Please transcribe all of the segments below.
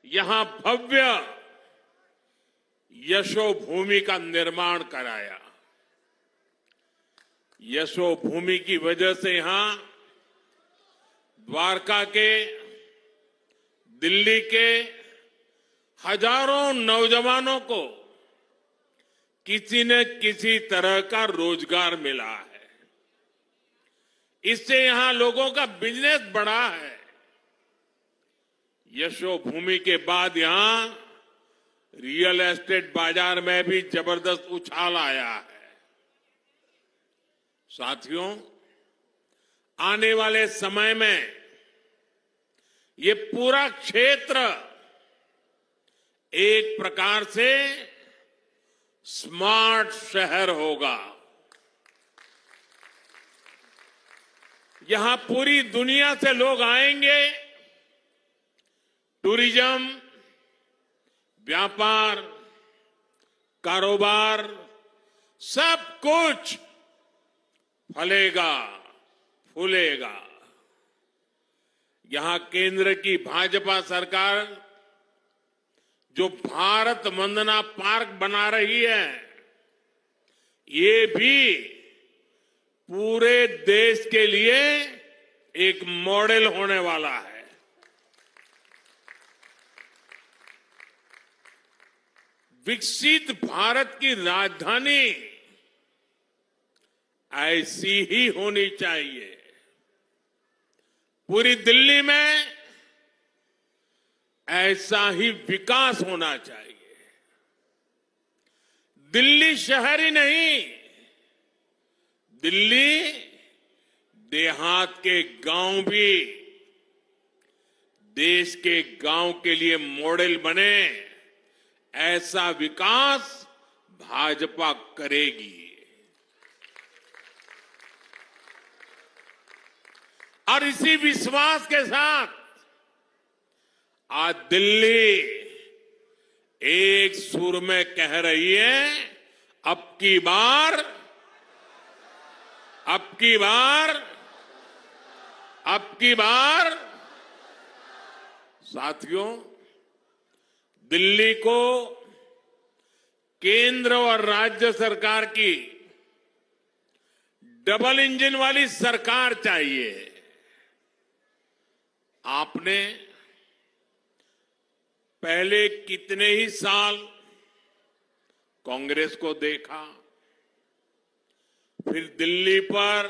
यहां भव्य यशोभूमि का निर्माण कराया। यशोभूमि की वजह से यहां द्वारका के, दिल्ली के हजारों नौजवानों को किसी न किसी तरह का रोजगार मिला है। इससे यहां लोगों का बिजनेस बढ़ा है। यशोभूमि के बाद यहां रियल एस्टेट बाजार में भी जबरदस्त उछाल आया है। साथियों, आने वाले समय में ये पूरा क्षेत्र एक प्रकार से स्मार्ट शहर होगा। यहां पूरी दुनिया से लोग आएंगे। टूरिज्म, व्यापार, कारोबार, सब कुछ फलेगा, फूलेगा। यहां केंद्र की भाजपा सरकार जो भारत वंदना पार्क बना रही है, ये भी पूरे देश के लिए एक मॉडल होने वाला है। विकसित भारत की राजधानी ऐसी ही होनी चाहिए। पूरी दिल्ली में ऐसा ही विकास होना चाहिए। दिल्ली शहर ही नहीं, दिल्ली देहात के गांव भी देश के गांव के लिए मॉडल बने, ऐसा विकास भाजपा करेगी। और इसी विश्वास के साथ आज दिल्ली एक सुर में कह रही है, अब की बार, अब की बार, अब की बार। साथियों, दिल्ली को केंद्र और राज्य सरकार की डबल इंजन वाली सरकार चाहिए। आपने पहले कितने ही साल कांग्रेस को देखा, फिर दिल्ली पर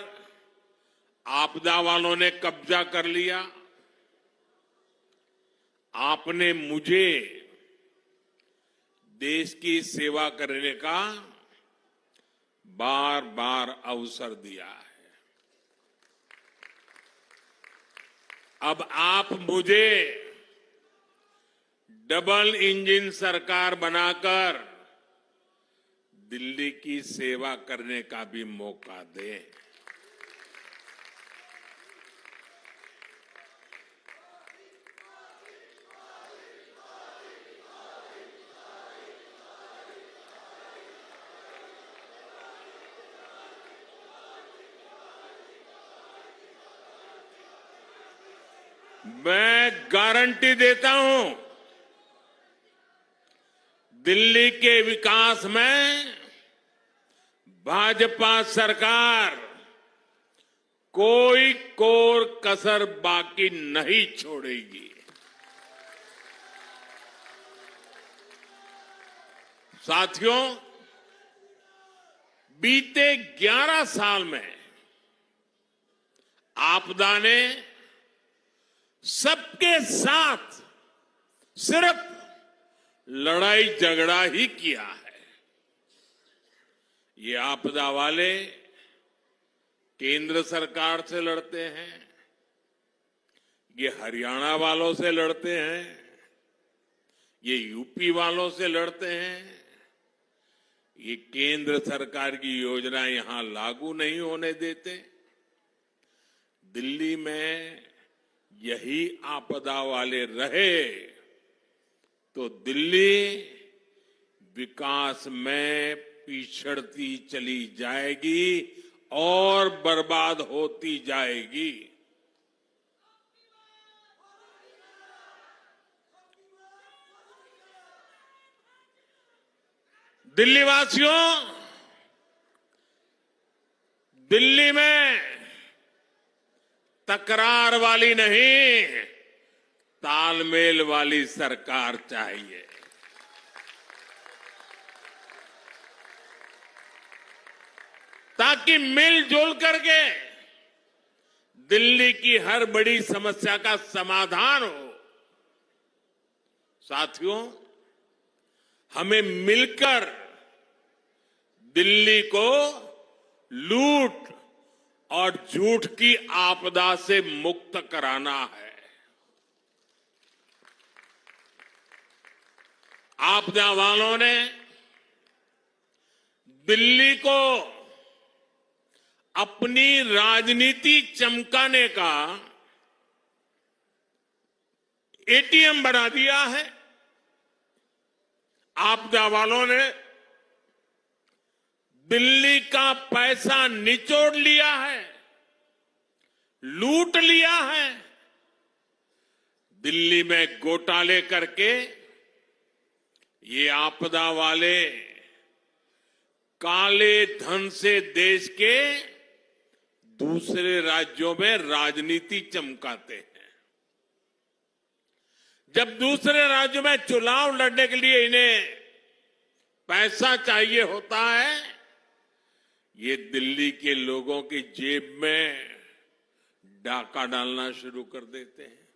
आपदा वालों ने कब्जा कर लिया। आपने मुझे देश की सेवा करने का बार बार अवसर दिया है। अब आप मुझे डबल इंजन सरकार बनाकर दिल्ली की सेवा करने का भी मौका दें। मैं गारंटी देता हूं, दिल्ली के विकास में भाजपा सरकार कोई कोर कसर बाकी नहीं छोड़ेगी। साथियों, बीते 11 साल में आपदा ने सबके साथ सिर्फ लड़ाई झगड़ा ही किया है। ये आपदा वाले केंद्र सरकार से लड़ते हैं, ये हरियाणा वालों से लड़ते हैं, ये यूपी वालों से लड़ते हैं। ये केंद्र सरकार की योजना यहां लागू नहीं होने देते। दिल्ली में यही आपदा वाले रहे तो दिल्ली विकास में पिछड़ती चली जाएगी और बर्बाद होती जाएगी। दिल्ली वासियों, दिल्ली में तकरार वाली नहीं, तालमेल वाली सरकार चाहिए। ताकि मिलजुल करके दिल्ली की हर बड़ी समस्या का समाधान हो। साथियों, हमें मिलकर दिल्ली को लूट और झूठ की आपदा से मुक्त कराना है। आपदा वालों ने दिल्ली को अपनी राजनीति चमकाने का एटीएम बना दिया है। आपदा वालों ने दिल्ली का पैसा निचोड़ लिया है, लूट लिया है। दिल्ली में घोटाले करके ये आपदा वाले काले धन से देश के दूसरे राज्यों में राजनीति चमकाते हैं। जब दूसरे राज्यों में चुनाव लड़ने के लिए इन्हें पैसा चाहिए होता है, ये दिल्ली के लोगों की जेब में डाका डालना शुरू कर देते हैं।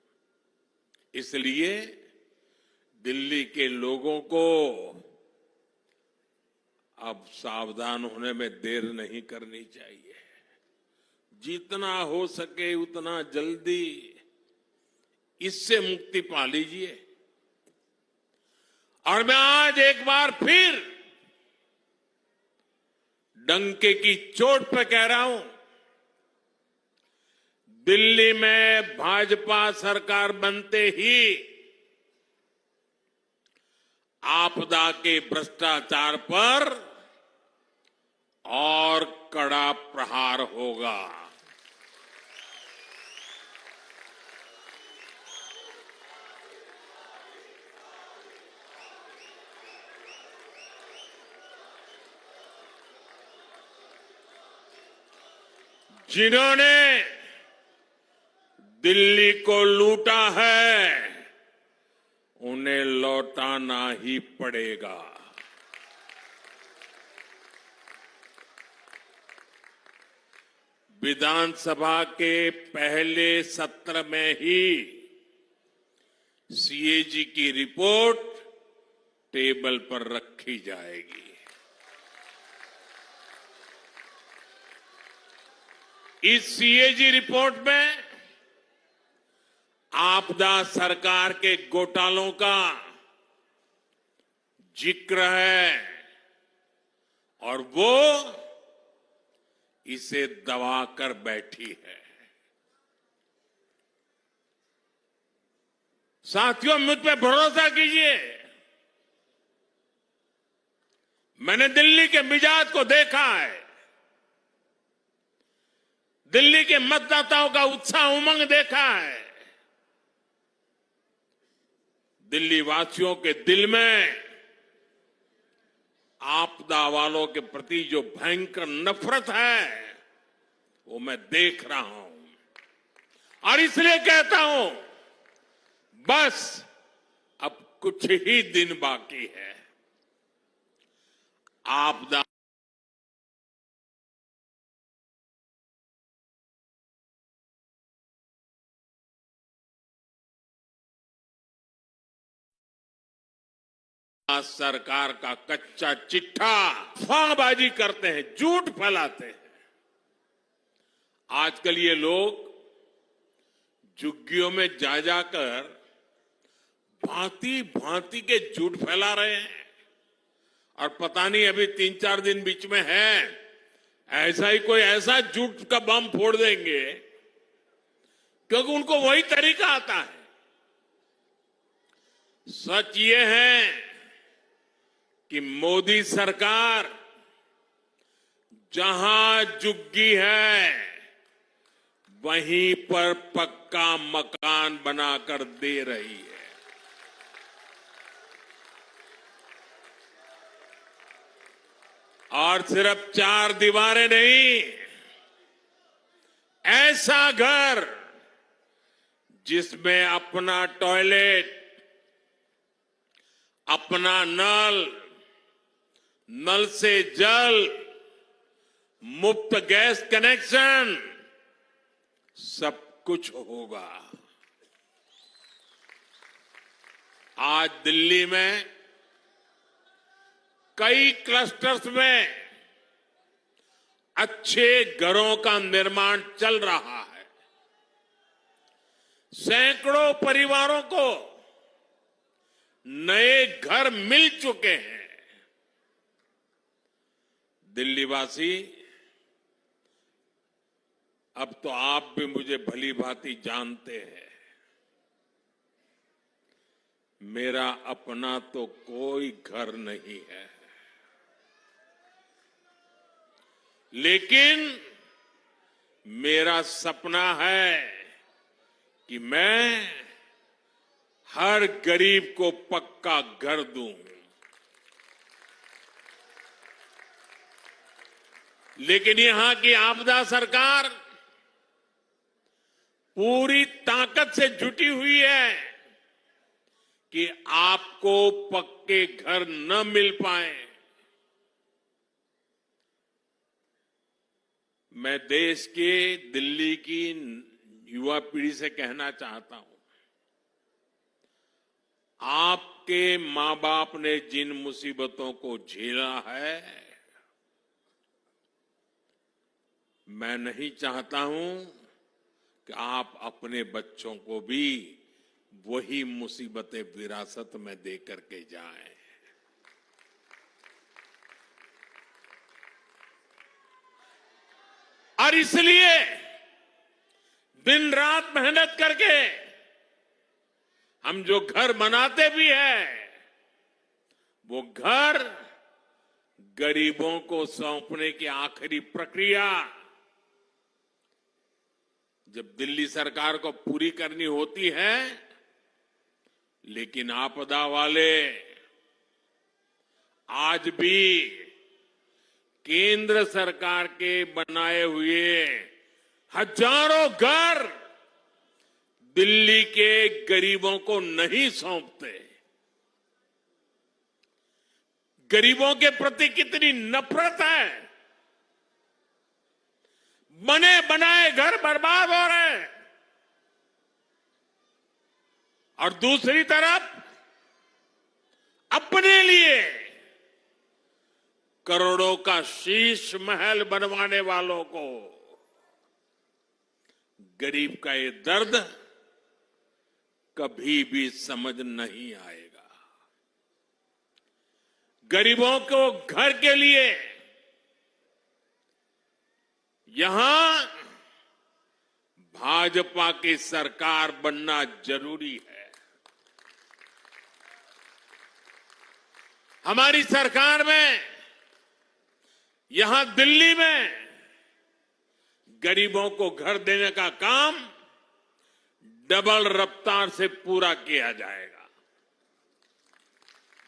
इसलिए दिल्ली के लोगों को अब सावधान होने में देर नहीं करनी चाहिए। जितना हो सके उतना जल्दी इससे मुक्ति पा लीजिए। और मैं आज एक बार फिर डंके की चोट पर कह रहा हूं, दिल्ली में भाजपा सरकार बनते ही आपदा के भ्रष्टाचार पर और कड़ा प्रहार होगा। जिन्होंने दिल्ली को लूटा है, उन्हें लौटाना ही पड़ेगा। विधानसभा के पहले सत्र में ही सीएजी की रिपोर्ट टेबल पर रखी जाएगी। इस सीएजी रिपोर्ट में आपदा सरकार के घोटालों का जिक्र है और वो इसे दबाकर बैठी है। साथियों, मुझ पे भरोसा कीजिए, मैंने दिल्ली के मिजाज को देखा है। दिल्ली के मतदाताओं का उत्साह उमंग देखा है। दिल्ली वासियों के दिल में आपदा वालों के प्रति जो भयंकर नफरत है, वो मैं देख रहा हूं। और इसलिए कहता हूं, बस अब कुछ ही दिन बाकी है। आपदा सरकार का कच्चा चिट्ठा अफवाहबाजी करते हैं, झूठ फैलाते हैं। आजकल ये लोग झुग्गियों में जा जाकर भांति भांति के झूठ फैला रहे हैं। और पता नहीं अभी 3-4 दिन बीच में है, ऐसा ही कोई ऐसा झूठ का बम फोड़ देंगे, क्योंकि उनको वही तरीका आता है। सच ये है कि मोदी सरकार जहां झुग्गी है, वहीं पर पक्का मकान बनाकर दे रही है। और सिर्फ 4 दीवारें नहीं, ऐसा घर जिसमें अपना टॉयलेट, अपना नल, नल से जल, मुफ्त गैस कनेक्शन, सब कुछ होगा। आज दिल्ली में कई क्लस्टर्स में अच्छे घरों का निर्माण चल रहा है। सैकड़ों परिवारों को नए घर मिल चुके हैं। दिल्लीवासी, अब तो आप भी मुझे भली भांति जानते हैं, मेरा अपना तो कोई घर नहीं है, लेकिन मेरा सपना है कि मैं हर गरीब को पक्का घर दूं। लेकिन यहां की आपदा सरकार पूरी ताकत से जुटी हुई है कि आपको पक्के घर न मिल पाए। मैं देश के, दिल्ली की युवा पीढ़ी से कहना चाहता हूं, आपके मां बाप ने जिन मुसीबतों को झेला है, मैं नहीं चाहता हूं कि आप अपने बच्चों को भी वही मुसीबतें विरासत में दे करके जाएं। और इसलिए दिन रात मेहनत करके हम जो घर बनाते भी हैं, वो घर गरीबों को सौंपने की आखिरी प्रक्रिया जब दिल्ली सरकार को पूरी करनी होती है, लेकिन आपदा वाले आज भी केंद्र सरकार के बनाए हुए हजारों घर दिल्ली के गरीबों को नहीं सौंपते। गरीबों के प्रति कितनी नफरत है। बने बनाए घर बर्बाद हो रहे हैं और दूसरी तरफ अपने लिए करोड़ों का शीश महल बनवाने वालों को गरीब का ये दर्द कभी भी समझ नहीं आएगा। गरीबों को घर के लिए यहां भाजपा की सरकार बनना जरूरी है। हमारी सरकार में यहां दिल्ली में गरीबों को घर देने का काम डबल रफ्तार से पूरा किया जाएगा।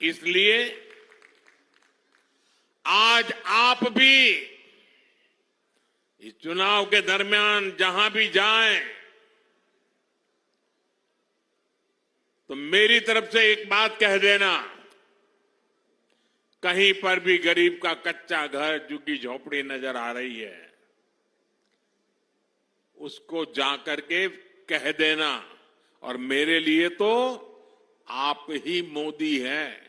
इसलिए आज आप भी इस चुनाव के दरमियान जहां भी जाएं, तो मेरी तरफ से एक बात कह देना, कहीं पर भी गरीब का कच्चा घर, झुग्गी झोपड़ी नजर आ रही है, उसको जाकर के कह देना। और मेरे लिए तो आप ही मोदी हैं।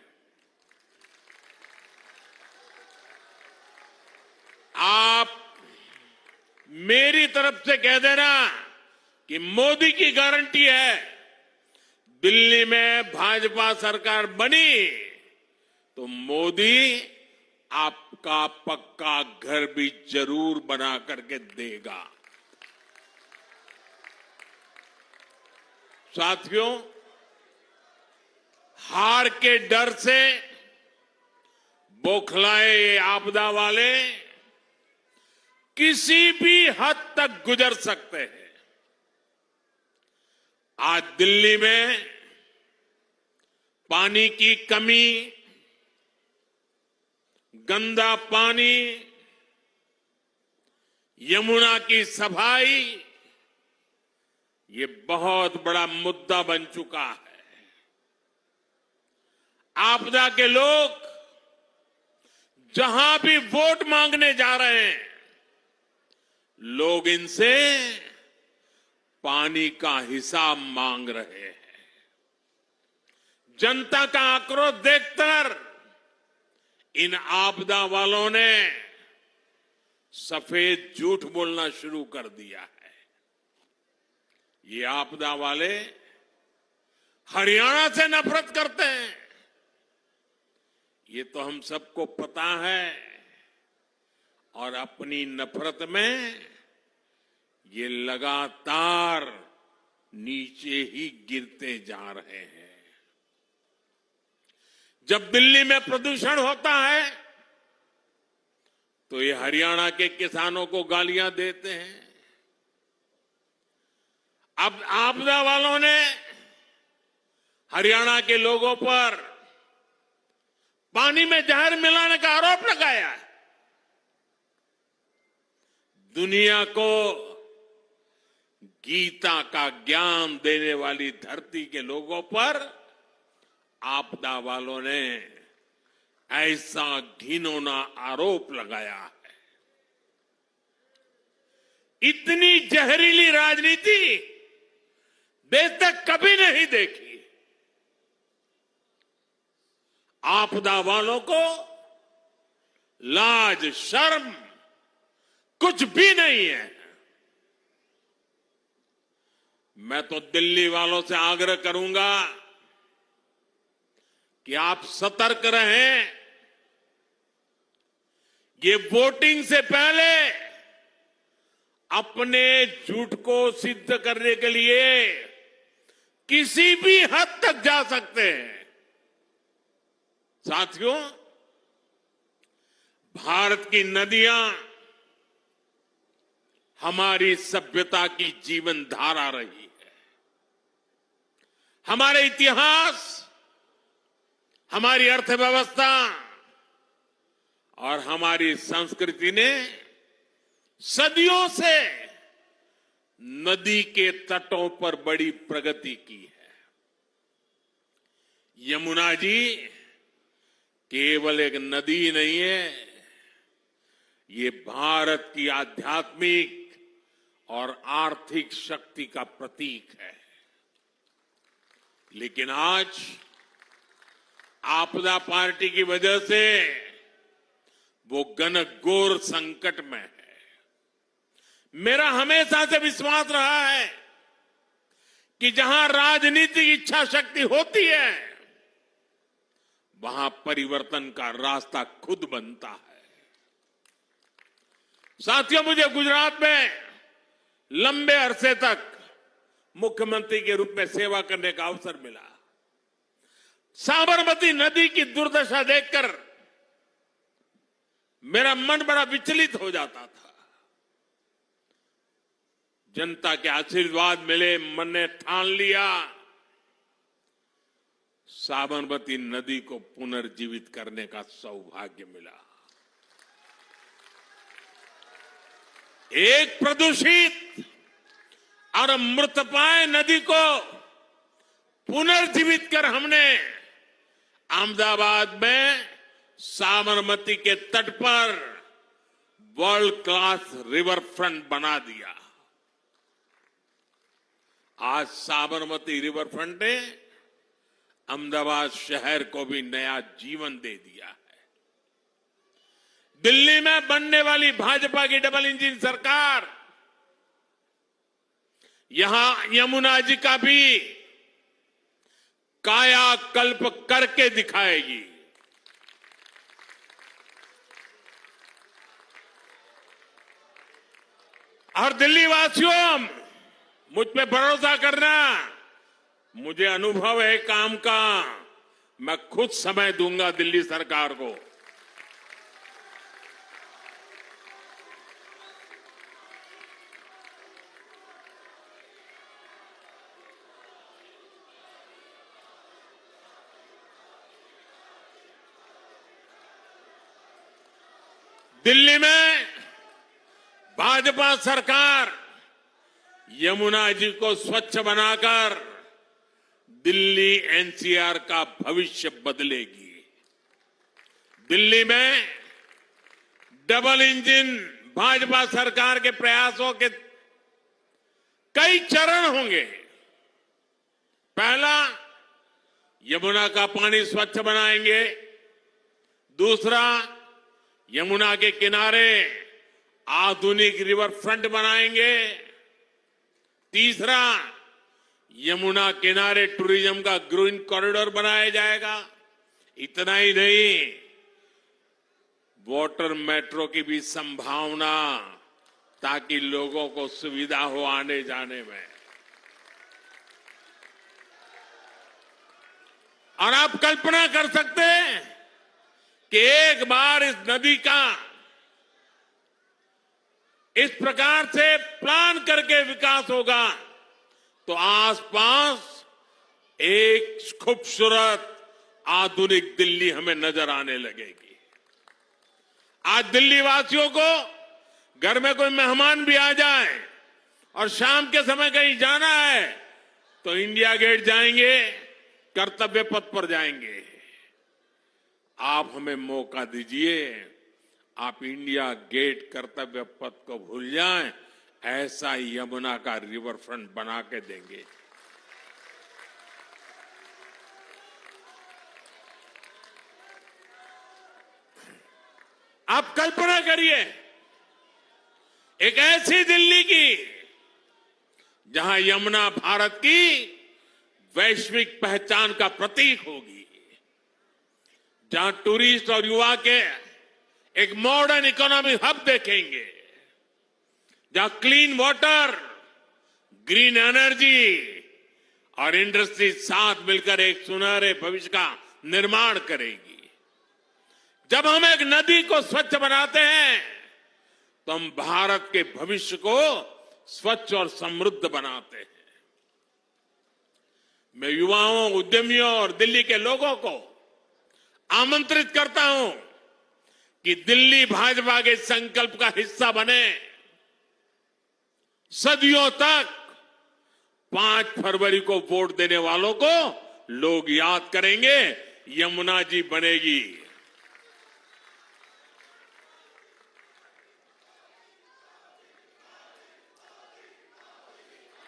आप मेरी तरफ से कह देना कि मोदी की गारंटी है, दिल्ली में भाजपा सरकार बनी तो मोदी आपका पक्का घर भी जरूर बना करके देगा। साथियों, हार के डर से बौखलाए आपदा वाले किसी भी हद तक गुजर सकते हैं। आज दिल्ली में पानी की कमी, गंदा पानी, यमुना की सफाई, ये बहुत बड़ा मुद्दा बन चुका है। आपदा के लोग जहां भी वोट मांगने जा रहे हैं, लोग इनसे पानी का हिसाब मांग रहे हैं। जनता का आक्रोश देखकर इन आपदा वालों ने सफेद झूठ बोलना शुरू कर दिया है। ये आपदा वाले हरियाणा से नफरत करते हैं, ये तो हम सबको पता है, और अपनी नफरत में ये लगातार नीचे ही गिरते जा रहे हैं। जब दिल्ली में प्रदूषण होता है तो ये हरियाणा के किसानों को गालियां देते हैं। अब आपदा वालों ने हरियाणा के लोगों पर पानी में जहर मिलाने का आरोप लगाया है। दुनिया को गीता का ज्ञान देने वाली धरती के लोगों पर आपदा वालों ने ऐसा घिनौना आरोप लगाया है। इतनी जहरीली राजनीति देश तक कभी नहीं देखी। आपदा वालों को लाज शर्म कुछ भी नहीं है। मैं तो दिल्ली वालों से आग्रह करूंगा कि आप सतर्क रहें। ये वोटिंग से पहले अपने झूठ को सिद्ध करने के लिए किसी भी हद तक जा सकते हैं। साथियों, भारत की नदियां हमारी सभ्यता की जीवन धारा रही है। हमारे इतिहास, हमारी अर्थव्यवस्था और हमारी संस्कृति ने सदियों से नदी के तटों पर बड़ी प्रगति की है। यमुना जी केवल एक नदी नहीं है, ये भारत की आध्यात्मिक और आर्थिक शक्ति का प्रतीक है। लेकिन आज आपदा पार्टी की वजह से वो घनघोर संकट में है। मेरा हमेशा से विश्वास रहा है कि जहां राजनीतिक इच्छा शक्ति होती है, वहां परिवर्तन का रास्ता खुद बनता है। साथियों, मुझे गुजरात में लंबे अरसे तक मुख्यमंत्री के रूप में सेवा करने का अवसर मिला। साबरमती नदी की दुर्दशा देखकर मेरा मन बड़ा विचलित हो जाता था। जनता के आशीर्वाद मिले, मन ने ठान लिया, साबरमती नदी को पुनर्जीवित करने का सौभाग्य मिला। एक प्रदूषित और मृतपाय नदी को पुनर्जीवित कर हमने अहमदाबाद में साबरमती के तट पर वर्ल्ड क्लास रिवर फ्रंट बना दिया। आज साबरमती रिवर फ्रंट ने अहमदाबाद शहर को भी नया जीवन दे दिया है। दिल्ली में बनने वाली भाजपा की डबल इंजन सरकार यहां यमुना जी का भी कायाकल्प करके दिखाएगी। और दिल्ली वासियों, मुझ पे भरोसा करना, मुझे अनुभव है काम का। मैं खुद समय दूंगा दिल्ली सरकार को। दिल्ली में भाजपा सरकार यमुना जी को स्वच्छ बनाकर दिल्ली एनसीआर का भविष्य बदलेगी। दिल्ली में डबल इंजन भाजपा सरकार के प्रयासों के कई चरण होंगे। पहला, यमुना का पानी स्वच्छ बनाएंगे। दूसरा, यमुना के किनारे आधुनिक रिवर फ्रंट बनाएंगे। तीसरा, यमुना किनारे टूरिज्म का ग्रीन कॉरिडोर बनाया जाएगा। इतना ही नहीं, वाटर मेट्रो की भी संभावना, ताकि लोगों को सुविधा हो आने जाने में। और आप कल्पना कर सकते हैं कि एक बार इस नदी का इस प्रकार से प्लान करके विकास होगा तो आसपास एक खूबसूरत आधुनिक दिल्ली हमें नजर आने लगेगी। आज दिल्ली वासियों को घर में कोई मेहमान भी आ जाए और शाम के समय कहीं जाना है तो इंडिया गेट जाएंगे, कर्तव्य पथ पर जाएंगे। आप हमें मौका दीजिए, आप इंडिया गेट कर्तव्य पथ को भूल जाएं, ऐसा यमुना का रिवर फ्रंट बना के देंगे। आप कल्पना करिए एक ऐसी दिल्ली की जहां यमुना भारत की वैश्विक पहचान का प्रतीक होगी, जहां टूरिस्ट और युवा के एक मॉडर्न इकोनॉमिक हब देखेंगे, जहां क्लीन वाटर, ग्रीन एनर्जी और इंडस्ट्री साथ मिलकर एक सुनहरे भविष्य का निर्माण करेगी। जब हम एक नदी को स्वच्छ बनाते हैं तो हम भारत के भविष्य को स्वच्छ और समृद्ध बनाते हैं। मैं युवाओं, उद्यमियों और दिल्ली के लोगों को आमंत्रित करता हूं कि दिल्ली भाजपा के संकल्प का हिस्सा बने। सदियों तक 5 फरवरी को वोट देने वालों को लोग याद करेंगे, यमुना जी बनेगी।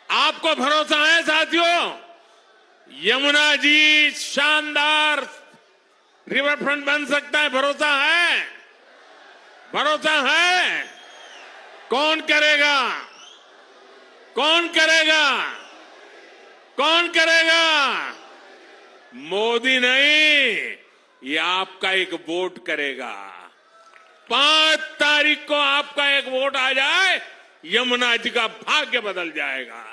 आपको भरोसा है साथियों, यमुना जी शानदार रिवर फ्रंट बन सकता है? भरोसा है? भरोसा है? कौन करेगा? कौन करेगा? कौन करेगा? मोदी नहीं, ये आपका एक वोट करेगा। 5 तारीख को आपका एक वोट आ जाए, यमुना जी का भाग्य बदल जाएगा।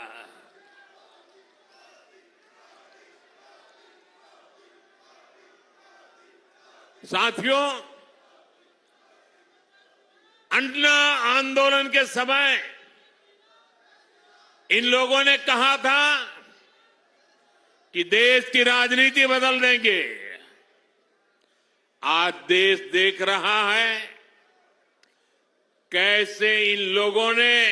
साथियों, अन्ना आंदोलन के समय इन लोगों ने कहा था कि देश की राजनीति बदल देंगे। आज देश देख रहा है कैसे इन लोगों ने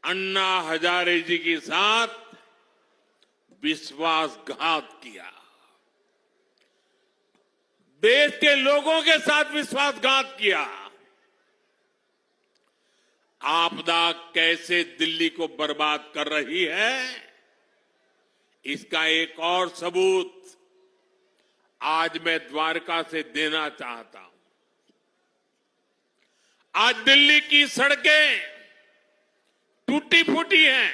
अन्ना हजारे जी के साथ विश्वासघात किया, देश के लोगों के साथ विश्वासघात किया। आपदा कैसे दिल्ली को बर्बाद कर रही है, इसका एक और सबूत आज मैं द्वारका से देना चाहता हूं। आज दिल्ली की सड़कें टूटी फूटी हैं,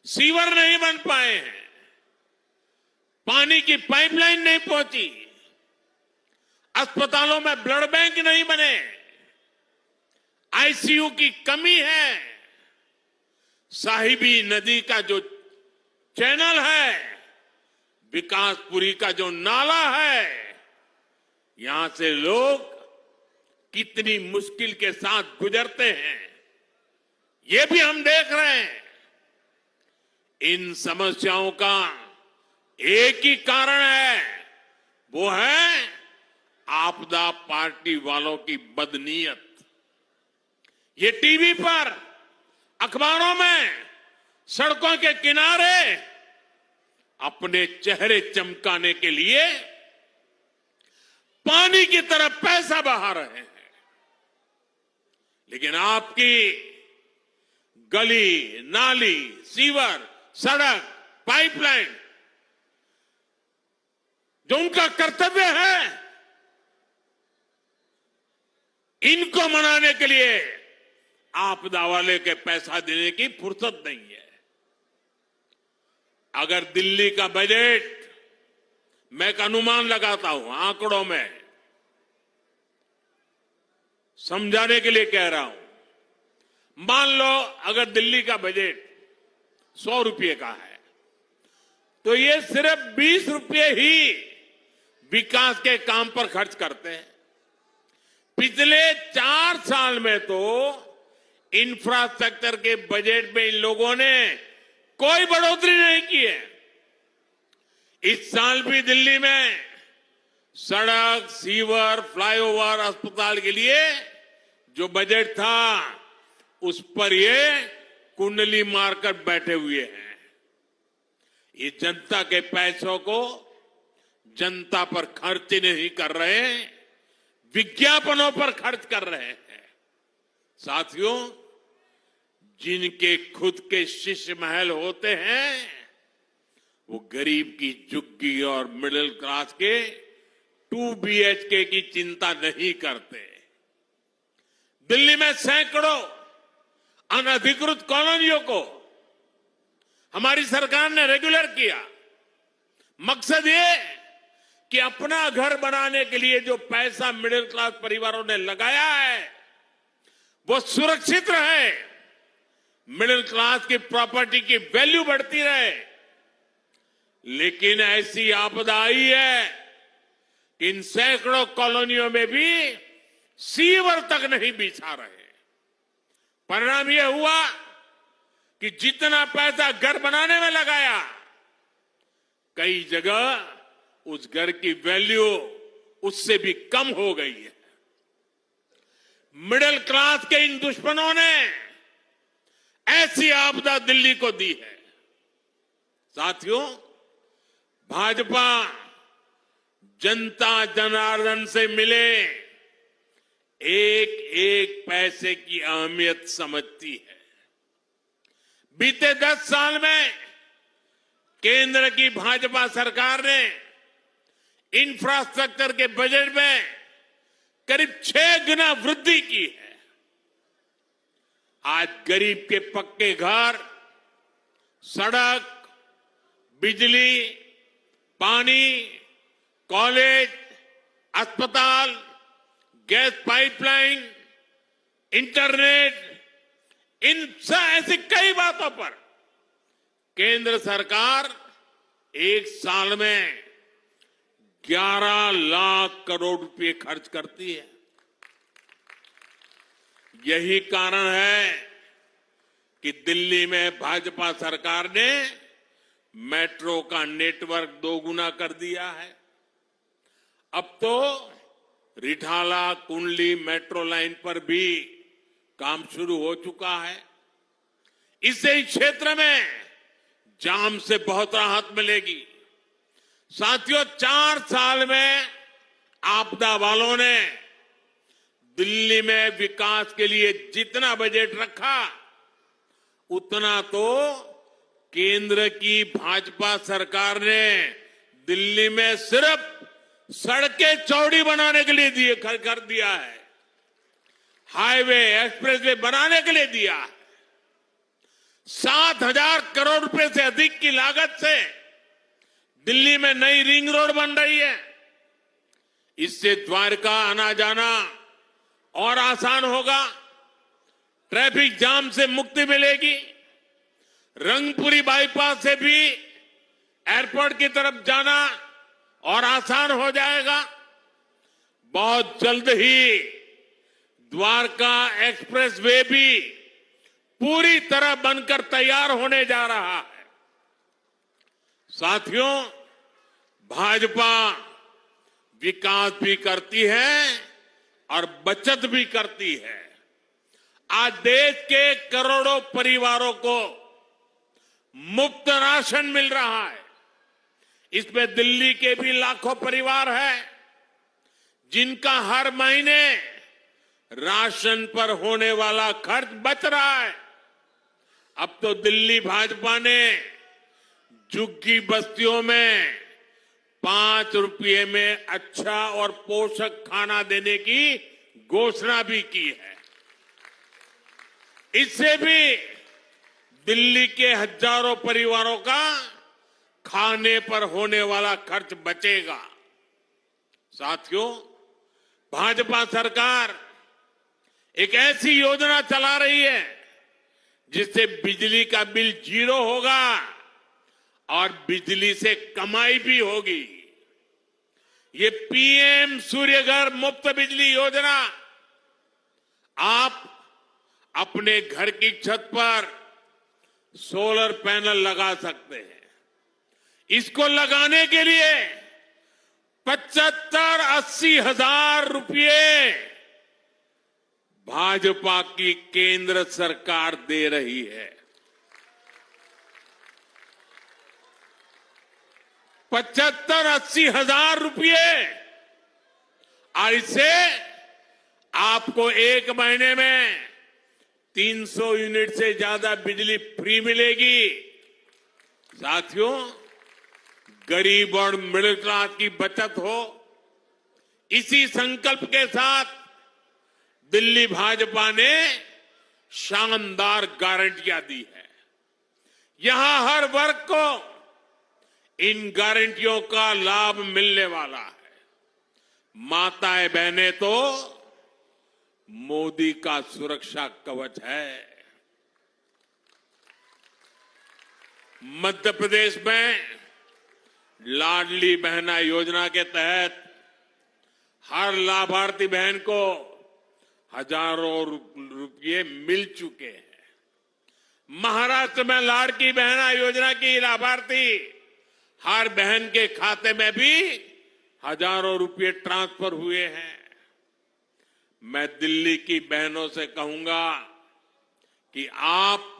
सीवर नहीं बन पाए हैं, पानी की पाइपलाइन नहीं पहुंची, अस्पतालों में ब्लड बैंक नहीं बने, आईसीयू की कमी है, साहिबी नदी का जो चैनल है, विकासपुरी का जो नाला है, यहां से लोग कितनी मुश्किल के साथ गुजरते हैं, ये भी हम देख रहे हैं। इन समस्याओं का एक ही कारण है, वो है आपदा पार्टी वालों की बदनीयत। ये टीवी पर, अखबारों में, सड़कों के किनारे अपने चेहरे चमकाने के लिए पानी की तरह पैसा बहा रहे हैं, लेकिन आपकी गली, नाली, सीवर, सड़क, पाइपलाइन, जो उनका कर्तव्य है, इनको मनाने के लिए आपदा वाले के पैसा देने की फुर्सत नहीं है। अगर दिल्ली का बजट, मैं एक अनुमान लगाता हूं, आंकड़ों में समझाने के लिए कह रहा हूं, मान लो अगर दिल्ली का बजट 100 रुपये का है, तो ये सिर्फ 20 रुपये ही विकास के काम पर खर्च करते हैं। पिछले 4 साल में तो इंफ्रास्ट्रक्चर के बजट में इन लोगों ने कोई बढ़ोतरी नहीं की है। इस साल भी दिल्ली में सड़क, सीवर, फ्लाईओवर, अस्पताल के लिए जो बजट था, उस पर ये कुंडली मारकर बैठे हुए हैं। ये जनता के पैसों को जनता पर खर्च नहीं कर रहे, विज्ञापनों पर खर्च कर रहे हैं। साथियों, जिनके खुद के शीश महल होते हैं, वो गरीब की झुग्गी और मिडिल क्लास के 2 BHK की चिंता नहीं करते। दिल्ली में सैकड़ों अनधिकृत कॉलोनियों को हमारी सरकार ने रेगुलर किया। मकसद ये कि अपना घर बनाने के लिए जो पैसा मिडिल क्लास परिवारों ने लगाया है, वो सुरक्षित रहे, मिडिल क्लास की प्रॉपर्टी की वैल्यू बढ़ती रहे। लेकिन ऐसी आपदा आई है कि इन सैकड़ों कॉलोनियों में भी सीवर तक नहीं बिछा रहे। परिणाम यह हुआ कि जितना पैसा घर बनाने में लगाया, कई जगह उस घर की वैल्यू उससे भी कम हो गई है। मिडिल क्लास के इन दुश्मनों ने ऐसी आपदा दिल्ली को दी है। साथियों, भाजपा जनता जनार्दन से मिले एक एक पैसे की अहमियत समझती है। बीते 10 साल में केंद्र की भाजपा सरकार ने इंफ्रास्ट्रक्चर के बजट में करीब 6 गुना वृद्धि की है। आज गरीब के पक्के घर, सड़क, बिजली, पानी, कॉलेज, अस्पताल, गैस पाइपलाइन, इंटरनेट, इन ऐसी कई बातों पर केंद्र सरकार एक साल में 11 लाख करोड़ रुपए खर्च करती है। यही कारण है कि दिल्ली में भाजपा सरकार ने मेट्रो का नेटवर्क 2 गुना कर दिया है। अब तो रिठाला कुंडली मेट्रो लाइन पर भी काम शुरू हो चुका है। इससे इस क्षेत्र में जाम से बहुत राहत मिलेगी। साथियों, 4 साल में आपदा वालों ने दिल्ली में विकास के लिए जितना बजट रखा, उतना तो केंद्र की भाजपा सरकार ने दिल्ली में सिर्फ सड़कें चौड़ी बनाने के लिए कर दिया है, हाईवे, एक्सप्रेसवे बनाने के लिए दिया है। 7,000 करोड़ रुपए से अधिक की लागत से दिल्ली में नई रिंग रोड बन रही है। इससे द्वारका आना जाना और आसान होगा, ट्रैफिक जाम से मुक्ति मिलेगी। रंगपुरी बाईपास से भी एयरपोर्ट की तरफ जाना और आसान हो जाएगा। बहुत जल्द ही द्वारका एक्सप्रेसवे भी पूरी तरह बनकर तैयार होने जा रहा है। साथियों, भाजपा विकास भी करती है और बचत भी करती है। आज देश के करोड़ों परिवारों को मुफ्त राशन मिल रहा है। इसमें दिल्ली के भी लाखों परिवार हैं जिनका हर महीने राशन पर होने वाला खर्च बच रहा है। अब तो दिल्ली भाजपा ने झुग्गी बस्तियों में 5 रुपये में अच्छा और पोषक खाना देने की घोषणा भी की है। इससे भी दिल्ली के हजारों परिवारों का खाने पर होने वाला खर्च बचेगा। साथियों, भाजपा सरकार एक ऐसी योजना चला रही है जिससे बिजली का बिल 0 होगा और बिजली से कमाई भी होगी। ये पीएम सूर्यघर मुफ्त बिजली योजना आप अपने घर की छत पर सोलर पैनल लगा सकते हैं। इसको लगाने के लिए 75-80 हजार रुपये भाजपा की केंद्र सरकार दे रही है। 75-80 हजार रुपये, और इससे आपको एक महीने में 300 यूनिट से ज्यादा बिजली फ्री मिलेगी। साथियों, गरीब और मिडिल क्लास की बचत हो, इसी संकल्प के साथ दिल्ली भाजपा ने शानदार गारंटियां दी है। यहां हर वर्ग को इन गारंटियों का लाभ मिलने वाला है। माताएं बहनें तो मोदी का सुरक्षा कवच है। मध्य प्रदेश में लाडली बहना योजना के तहत हर लाभार्थी बहन को हजारों रुपये मिल चुके हैं। महाराष्ट्र में लाड़की बहना योजना की लाभार्थी हर बहन के खाते में भी हजारों रुपये ट्रांसफर हुए हैं। मैं दिल्ली की बहनों से कहूंगा कि आप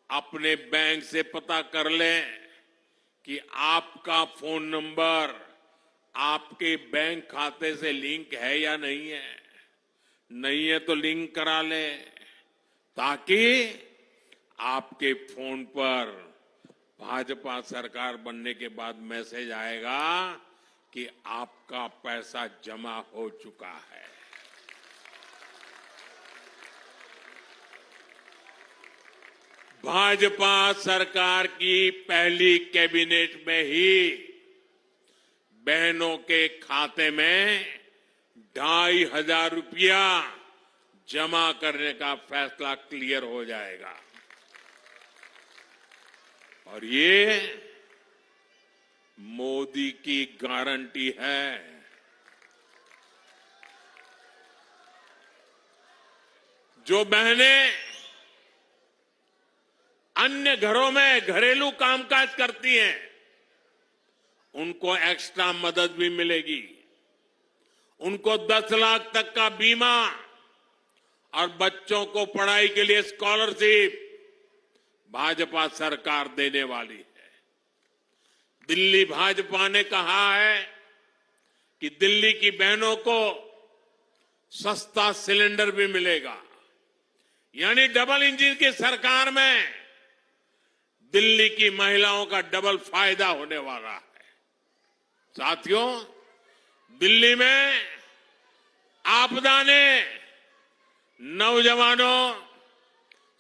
अपने बैंक से पता कर लें कि आपका फोन नंबर आपके बैंक खाते से लिंक है या नहीं है। नहीं है तो लिंक करा लें, ताकि आपके फोन पर भाजपा सरकार बनने के बाद मैसेज आएगा कि आपका पैसा जमा हो चुका है। भाजपा सरकार की पहली कैबिनेट में ही बहनों के खाते में 2,500 रुपया जमा करने का फैसला क्लियर हो जाएगा। और ये मोदी की गारंटी है। जो बहनें अन्य घरों में घरेलू कामकाज करती हैं, उनको एक्स्ट्रा मदद भी मिलेगी। उनको 10 लाख तक का बीमा और बच्चों को पढ़ाई के लिए स्कॉलरशिप भाजपा सरकार देने वाली है। दिल्ली भाजपा ने कहा है कि दिल्ली की बहनों को सस्ता सिलेंडर भी मिलेगा। यानी डबल इंजन की सरकार में दिल्ली की महिलाओं का डबल फायदा होने वाला है। साथियों, दिल्ली में आपदा ने नौजवानों,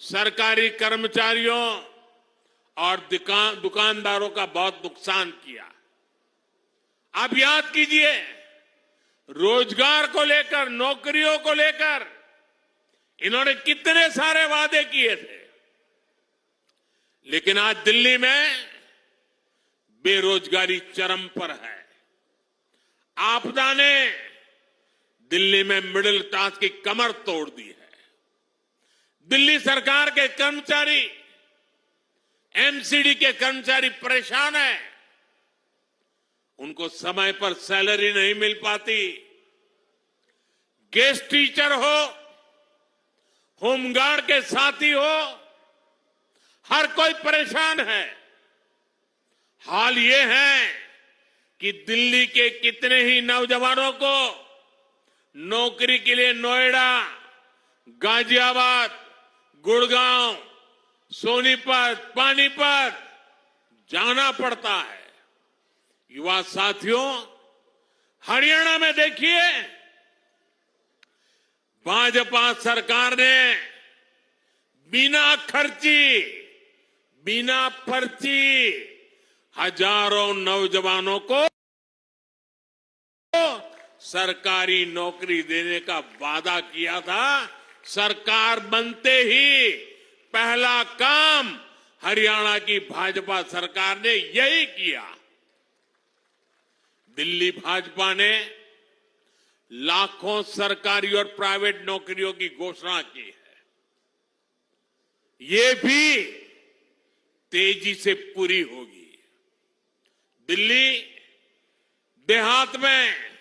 सरकारी कर्मचारियों और दुकानदारों का बहुत नुकसान किया। आप याद कीजिए, रोजगार को लेकर, नौकरियों को लेकर इन्होंने कितने सारे वादे किए थे, लेकिन आज दिल्ली में बेरोजगारी चरम पर है। आपदा ने दिल्ली में मिडिल क्लास की कमर तोड़ दी है। दिल्ली सरकार के कर्मचारी, एमसीडी के कर्मचारी परेशान हैं। उनको समय पर सैलरी नहीं मिल पाती, गेस्ट टीचर हो, होमगार्ड के साथी हो, हर कोई परेशान है। हाल ये है कि दिल्ली के कितने ही नौजवानों को नौकरी के लिए नोएडा, गाजियाबाद, गुड़गांव, सोनीपत, पानीपत जाना पड़ता है। युवा साथियों, हरियाणा में देखिए, भाजपा सरकार ने बिना खर्ची, बिना पर्ची हजारों नौजवानों को सरकारी नौकरी देने का वादा किया था। सरकार बनते ही पहला काम हरियाणा की भाजपा सरकार ने यही किया। दिल्ली भाजपा ने लाखों सरकारी और प्राइवेट नौकरियों की घोषणा की है। ये भी तेजी से पूरी होगी। दिल्ली देहात में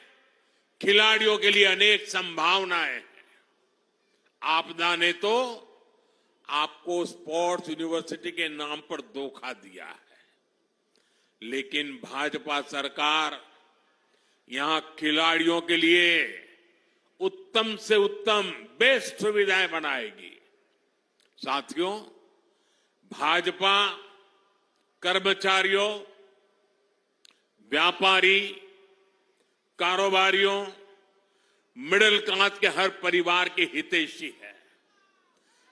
खिलाड़ियों के लिए अनेक संभावनाएं हैं। आपदा ने तो आपको स्पोर्ट्स यूनिवर्सिटी के नाम पर धोखा दिया है, लेकिन भाजपा सरकार यहां खिलाड़ियों के लिए उत्तम से उत्तम बेस्ट सुविधाएं बनाएगी। साथियों, भाजपा कर्मचारियों, व्यापारी, कारोबारियों, मिडिल क्लास के हर परिवार की हितैषी है।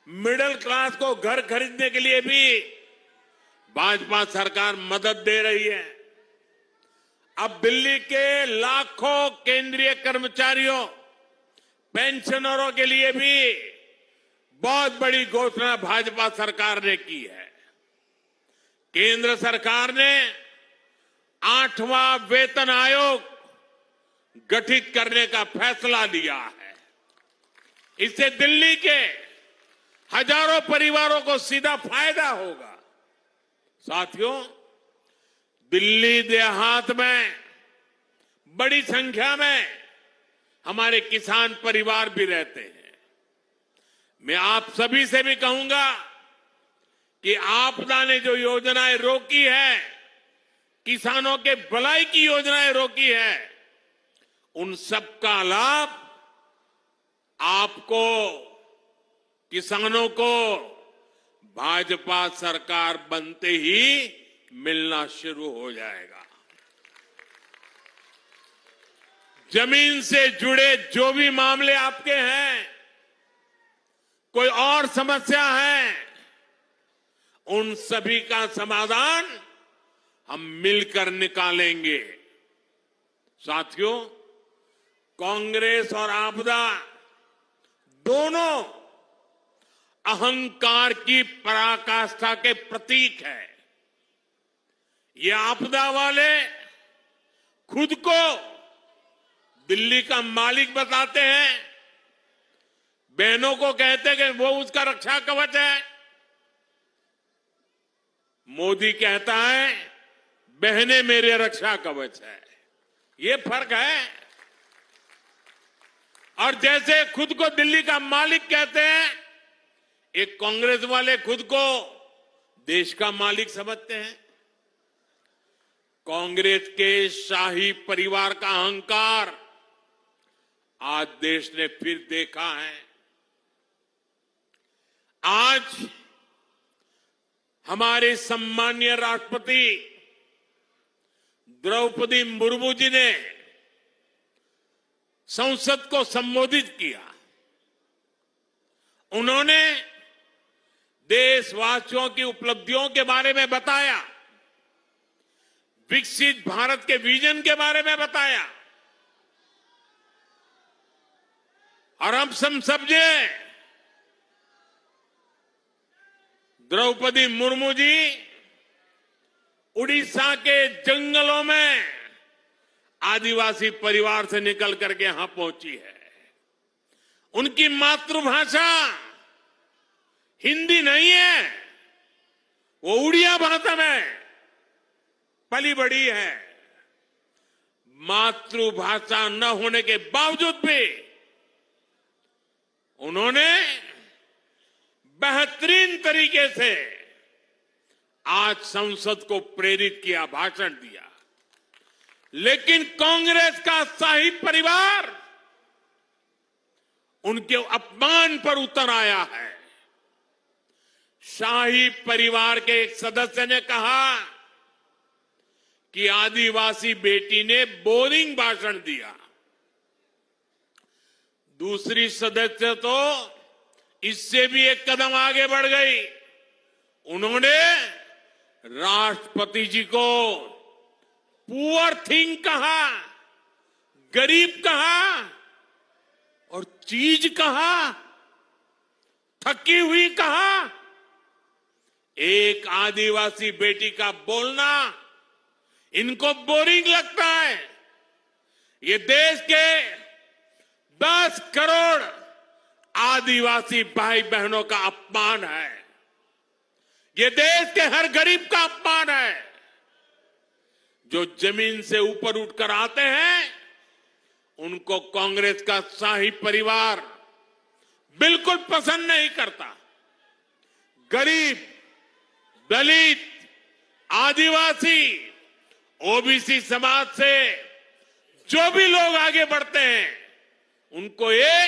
मिडिल क्लास को घर खरीदने के लिए भी भाजपा सरकार मदद दे रही है। अब दिल्ली के लाखों केंद्रीय कर्मचारियों, पेंशनरों के लिए भी बहुत बड़ी घोषणा भाजपा सरकार ने की है। केंद्र सरकार ने 8वां वेतन आयोग गठित करने का फैसला लिया है। इससे दिल्ली के हजारों परिवारों को सीधा फायदा होगा। साथियों, दिल्ली देहात में बड़ी संख्या में हमारे किसान परिवार भी रहते हैं। मैं आप सभी से भी कहूंगा कि आपदा ने जो योजनाएं रोकी है, किसानों के भलाई की योजनाएं रोकी है, उन सबका लाभ आपको, किसानों को भाजपा सरकार बनते ही मिलना शुरू हो जाएगा। जमीन से जुड़े जो भी मामले आपके हैं, कोई और समस्या है, उन सभी का समाधान हम मिलकर निकालेंगे। साथियों, कांग्रेस और आपदा दोनों अहंकार की पराकाष्ठा के प्रतीक है। ये आपदा वाले खुद को दिल्ली का मालिक बताते हैं, बहनों को कहते हैं कि वो उसका रक्षा कवच है। मोदी कहता है बहनें मेरे रक्षा कवच है। ये फर्क है। और जैसे खुद को दिल्ली का मालिक कहते हैं, एक कांग्रेस वाले खुद को देश का मालिक समझते हैं। कांग्रेस के शाही परिवार का अहंकार आज देश ने फिर देखा है। आज हमारे सम्मानीय राष्ट्रपति द्रौपदी मुर्मू जी ने संसद को संबोधित किया। उन्होंने देशवासियों की उपलब्धियों के बारे में बताया, विकसित भारत के विजन के बारे में बताया। और हम सब समझे, द्रौपदी मुर्मू जी उड़ीसा के जंगलों में आदिवासी परिवार से निकल करके यहां पहुंची है। उनकी मातृभाषा हिंदी नहीं है, वो उड़िया भाषा में पली बड़ी है। मातृभाषा न होने के बावजूद भी उन्होंने बेहतरीन तरीके से आज संसद को प्रेरित किया, भाषण दिया। लेकिन कांग्रेस का शाही परिवार उनके अपमान पर उतर आया है। शाही परिवार के एक सदस्य ने कहा कि आदिवासी बेटी ने बोरिंग भाषण दिया। दूसरी सदस्य तो इससे भी एक कदम आगे बढ़ गई। उन्होंने राष्ट्रपति जी को पुअर थिंग कहा, गरीब कहा और चीज कहा, थकी हुई कहा। एक आदिवासी बेटी का बोलना इनको बोरिंग लगता है। ये देश के 10 करोड़ आदिवासी भाई बहनों का अपमान है। ये देश के हर गरीब का अपमान है। जो जमीन से ऊपर उठकर आते हैं उनको कांग्रेस का शाही परिवार बिल्कुल पसंद नहीं करता। गरीब, दलित, आदिवासी, ओबीसी समाज से जो भी लोग आगे बढ़ते हैं उनको ये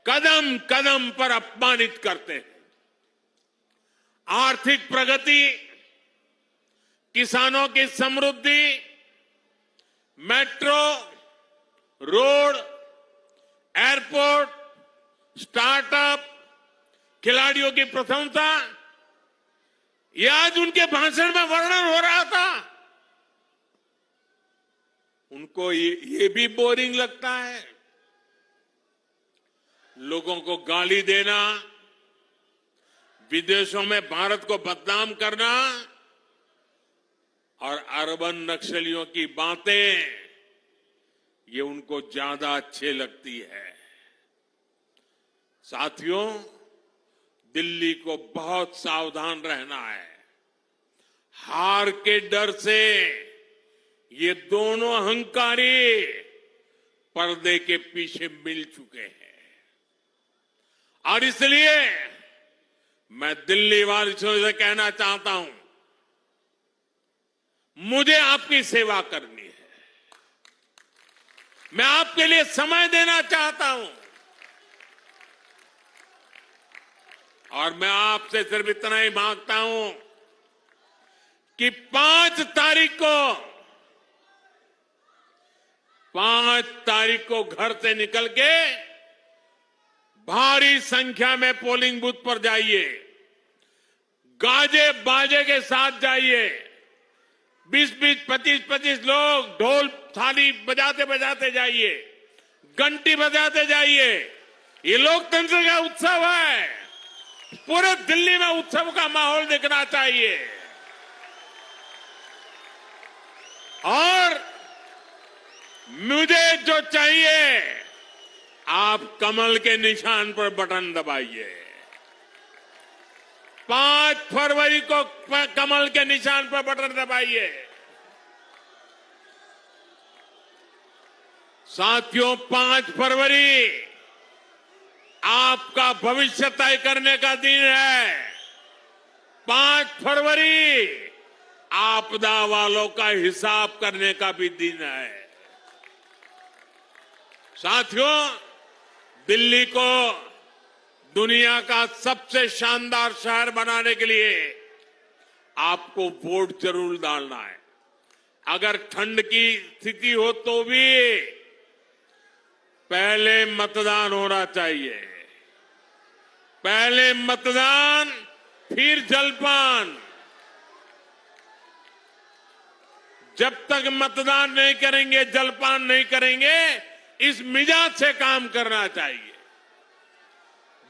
कदम कदम पर अपमानित करते हैं। आर्थिक प्रगति, किसानों की समृद्धि, मेट्रो, रोड, एयरपोर्ट, स्टार्टअप, खिलाड़ियों की प्रशंसा, ये आज उनके भाषण में वर्णन हो रहा था। उनको ये भी बोरिंग लगता है। लोगों को गाली देना, विदेशों में भारत को बदनाम करना और अर्बन नक्सलियों की बातें, ये उनको ज्यादा अच्छे लगती है। साथियों, दिल्ली को बहुत सावधान रहना है। हार के डर से ये दोनों अहंकारी पर्दे के पीछे मिल चुके हैं और इसलिए मैं दिल्ली वासियों से कहना चाहता हूं, मुझे आपकी सेवा करनी है। मैं आपके लिए समय देना चाहता हूं और मैं आपसे सिर्फ इतना ही मांगता हूं कि 5 तारीख को घर से निकल के भारी संख्या में पोलिंग बूथ पर जाइए। गाजे बाजे के साथ जाइए। 20-20, 25-25 लोग ढोल थाली बजाते बजाते जाइए, घंटी बजाते जाइए। ये लोकतंत्र का उत्सव है। पूरे दिल्ली में उत्सव का माहौल दिखना चाहिए और मुझे जो चाहिए, आप कमल के निशान पर बटन दबाइए। 5 फरवरी को कमल के निशान पर बटन दबाइए। साथियों, 5 फरवरी आपका भविष्य तय करने का दिन है। 5 फरवरी आपदा वालों का हिसाब करने का भी दिन है। साथियों, दिल्ली को दुनिया का सबसे शानदार शहर बनाने के लिए आपको वोट जरूर डालना है। अगर ठंड की स्थिति हो तो भी पहले मतदान होना चाहिए। पहले मतदान, फिर जलपान। जब तक मतदान नहीं करेंगे, जलपान नहीं करेंगे, इस मिजाज से काम करना चाहिए।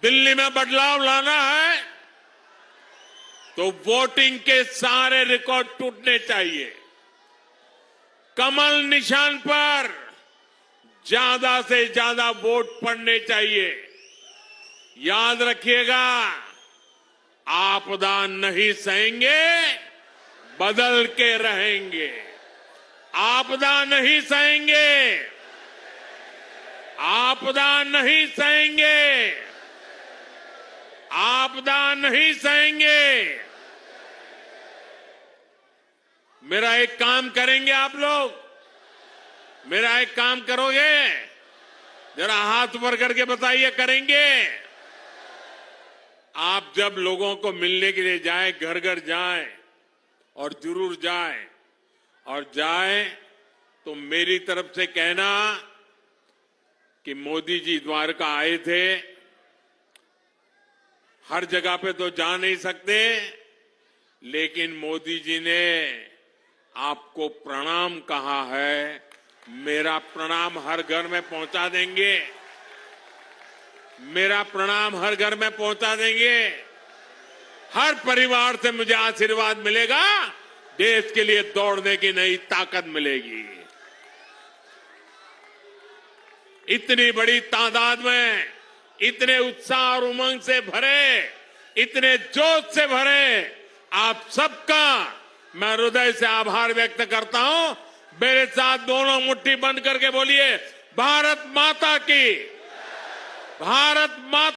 दिल्ली में बदलाव लाना है तो वोटिंग के सारे रिकॉर्ड टूटने चाहिए। कमल निशान पर ज्यादा से ज्यादा वोट पड़ने चाहिए। याद रखिएगा, आपदा नहीं सहेंगे, बदल के रहेंगे। आपदा नहीं सहेंगे, आपदा नहीं सहेंगे, आपदा नहीं सहेंगे। मेरा एक काम करेंगे आप लोग, मेरा एक काम करोगे? जरा हाथ ऊपर करके बताइए, करेंगे? आप जब लोगों को मिलने के लिए जाए, घर घर जाए, और जरूर जाए, और जाए तो मेरी तरफ से कहना कि मोदी जी द्वारका आए थे। हर जगह पे तो जा नहीं सकते, लेकिन मोदी जी ने आपको प्रणाम कहा है। मेरा प्रणाम हर घर में पहुंचा देंगे, मेरा प्रणाम हर घर में पहुंचा देंगे। हर परिवार से मुझे आशीर्वाद मिलेगा, देश के लिए दौड़ने की नई ताकत मिलेगी। इतनी बड़ी तादाद में, इतने उत्साह और उमंग से भरे, इतने जोश से भरे आप सबका मैं हृदय से आभार व्यक्त करता हूं। मेरे साथ दोनों मुट्ठी बंद करके बोलिए, भारत माता की, भारत माता।